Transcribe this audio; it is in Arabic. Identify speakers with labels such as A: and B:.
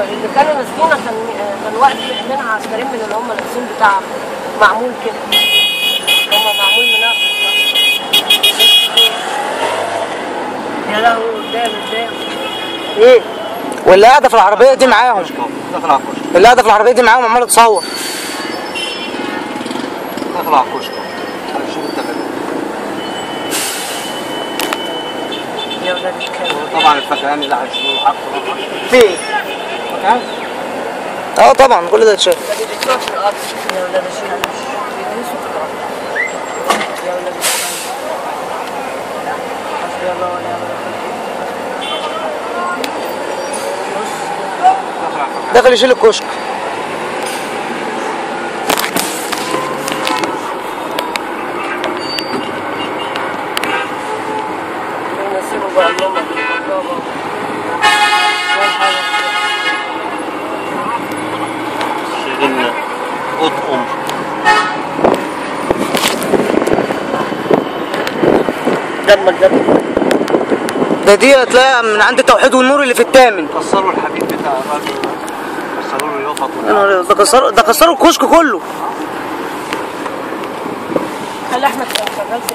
A: اللي كانوا ماسكينها كان وقت منها عسكريين من اللي هم القسم بتاع معمول كده، هم معمول منافق. يا لهوي قدام ايه؟
B: واللي قاعده في العربيه دي معاهم، اللي قاعده في العربيه دي معاهم عماله تصور.
C: داخل على الكشك شوف التفاهه.
A: يا ولاد الكلب.
C: طبعا الفكهان اللي هيشيلوه حقه
B: فين؟
C: فكهان؟
B: طبعا كل ده اتشاف.
A: ده بيدسوها في الارض يا ولاد الكلب، بيدسوا في الارض يا ولاد الكلب. حسبي الله ونعم الوكيل.
B: داخل يشيل الكشك.
A: ينسيبوا بقى اللهم بالقرابة والحاجة.
C: شيلنا اطقم
B: دي هتلاقيها من عند التوحيد والنور اللي في الثامن.
C: كسروا الحديد بتاع الراجل، كسروا له يافط.
B: ده كسروا الكشك كله.
A: خلي احمد شغال في